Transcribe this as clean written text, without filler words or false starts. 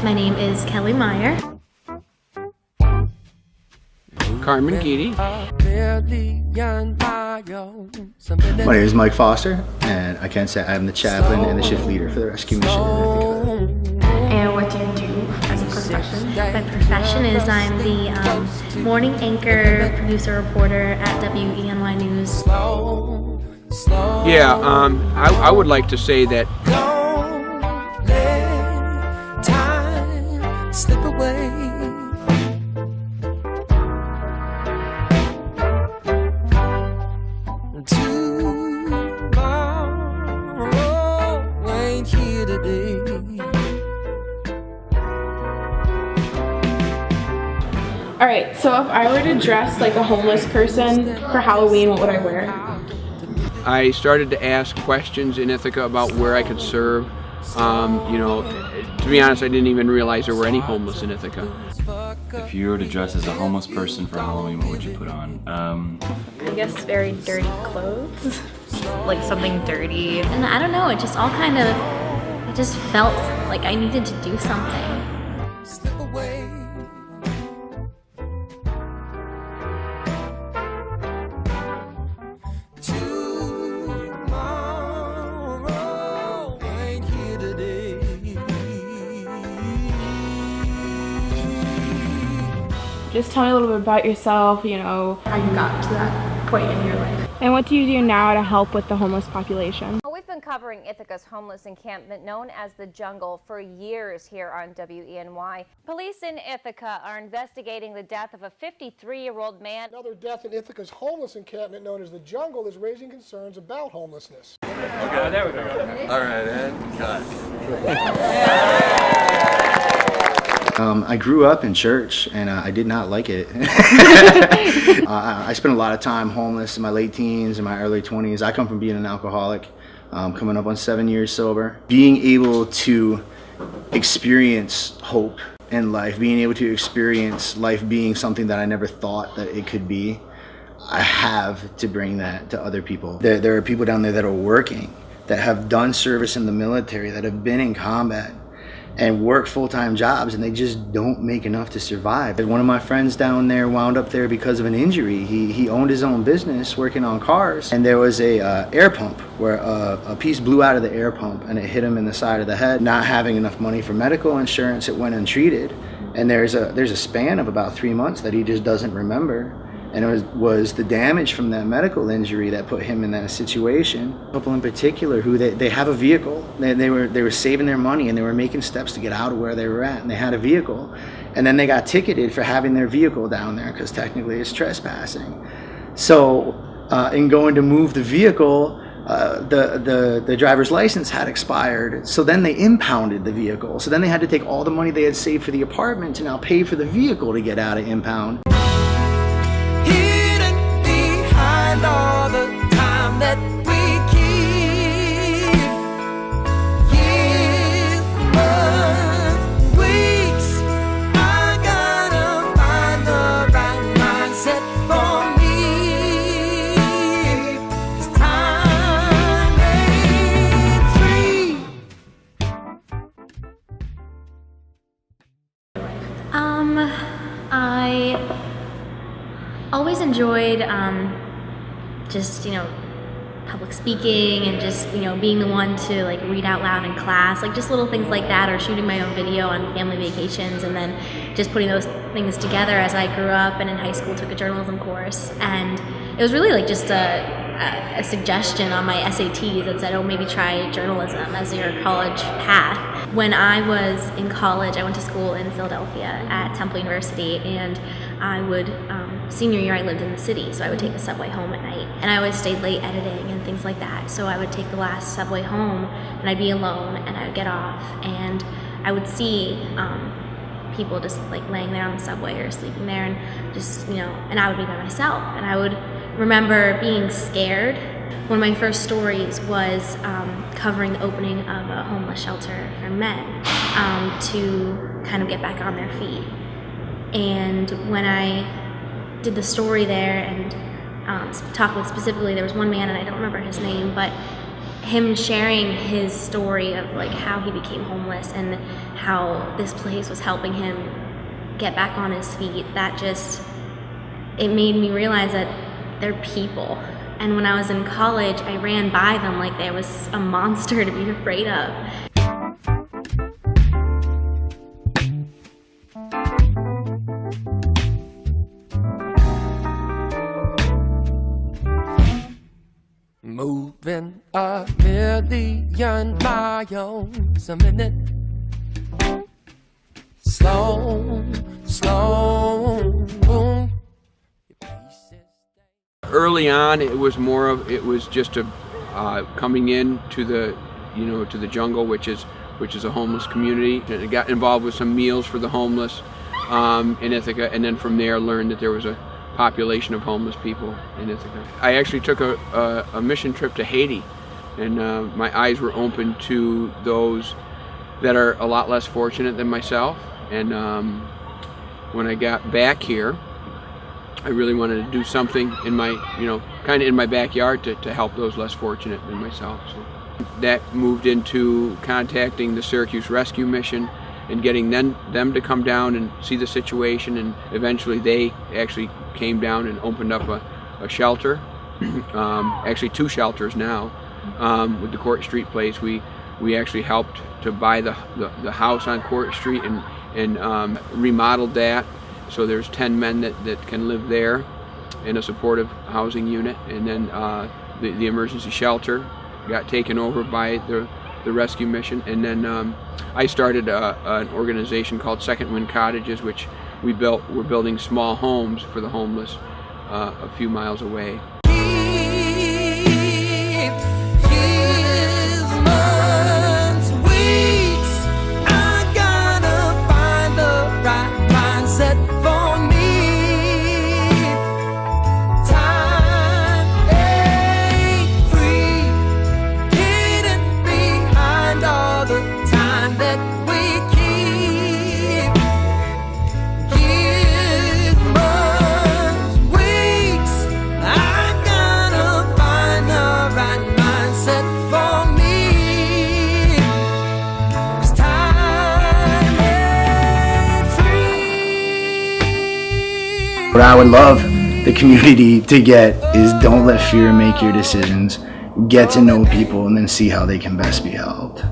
My name is Kelly Meyer. Carmen Geedy. My name is Mike Foster, and I can say I'm the chaplain and the shift leader for the rescue mission. And what do you do as a profession? My profession is I'm the morning anchor, producer, reporter at WENY News. Yeah, I would like to say that time slip away. Tomorrow ain't here today. Alright, so if I were to dress like a homeless person for Halloween, what would I wear? I started to ask questions in Ithaca about where I could serve. You know, to be honest, I didn't even realize there were any homeless in Ithaca. If you were to dress as a homeless person for Halloween, what would you put on? I guess very dirty clothes, like something dirty. And I don't know, it just all kind of, it just felt like I needed to do something. Slip away. Tomorrow ain't here today. Just tell me a little bit about yourself, you know, how you got to that point in your life. And what do you do now to help with the homeless population? Well, we've been covering Ithaca's homeless encampment known as the Jungle for years here on WENY. Police in Ithaca are investigating the death of a 53-year-old man. Another death in Ithaca's homeless encampment known as the Jungle is raising concerns about homelessness. Okay, there we go. All right, and cut. I grew up in church, and I did not like it. I spent a lot of time homeless in my late teens and my early 20s. I come from being an alcoholic, coming up on 7 years sober. Being able to experience hope in life, being able to experience life being something that I never thought that it could be, I have to bring that to other people. There are people down there that are working, that have done service in the military, that have been in combat, and work full-time jobs, and they just don't make enough to survive. One of my friends down there wound up there because of an injury. He owned his own business working on cars, and there was a air pump where a piece blew out of the air pump and it hit him in the side of the head. Not having enough money for medical insurance, it went untreated, and there's a span of about 3 months that he just doesn't remember. And it was the damage from that medical injury that put him in that situation. A couple in particular who they have a vehicle. They were saving their money and they were making steps to get out of where they were at, and they had a vehicle. And then they got ticketed for having their vehicle down there because technically it's trespassing. So in going to move the vehicle, the driver's license had expired. So then they impounded the vehicle. So then they had to take all the money they had saved for the apartment to now pay for the vehicle to get out of impound. All the time that we keep, years, months, weeks, I gotta find the right mindset for me. 'Cause time ain't free. I always enjoyed just, you know, public speaking and just, you know, being the one to like read out loud in class, like just little things like that, or shooting my own video on family vacations, and then just putting those things together as I grew up and in high school took a journalism course. And it was really like just a suggestion on my SATs that said, oh, maybe try journalism as your college path. When I was in college, I went to school in Philadelphia at Temple University, and I would, senior year I lived in the city, so I would take the subway home at night. And I always stayed late editing and things like that. So I would take the last subway home, and I'd be alone, and I would get off, and I would see people just like laying there on the subway or sleeping there, and just, you know, and I would be by myself. And I would remember being scared. One of my first stories was covering the opening of a homeless shelter for men to kind of get back on their feet. And when I did the story there and talked with specifically, there was one man, and I don't remember his name, but him sharing his story of like how he became homeless and how this place was helping him get back on his feet, it made me realize that they're people. And when I was in college, I ran by them like they was a monster to be afraid of. Moving a million miles a minute. Slow, slow, boom. Early on, it was just coming in to the jungle, which is a homeless community. And it got involved with some meals for the homeless in Ithaca, and then from there learned that there was a population of homeless people in Ithaca. I actually took a mission trip to Haiti, and my eyes were open to those that are a lot less fortunate than myself. And when I got back here, I really wanted to do something in my, kind of in my backyard to help those less fortunate than myself. So that moved into contacting the Syracuse Rescue Mission and getting them to come down and see the situation, and eventually they actually came down and opened up a shelter, actually 2 shelters now, with the Court Street place. We actually helped to buy the house on Court Street and remodeled that, so there's 10 men that can live there in a supportive housing unit. And then the emergency shelter got taken over by the rescue mission, and then I started an organization called Second Wind Cottages, which we're building small homes for the homeless a few miles away. What I would love the community to get is don't let fear make your decisions. Get to know people and then see how they can best be helped.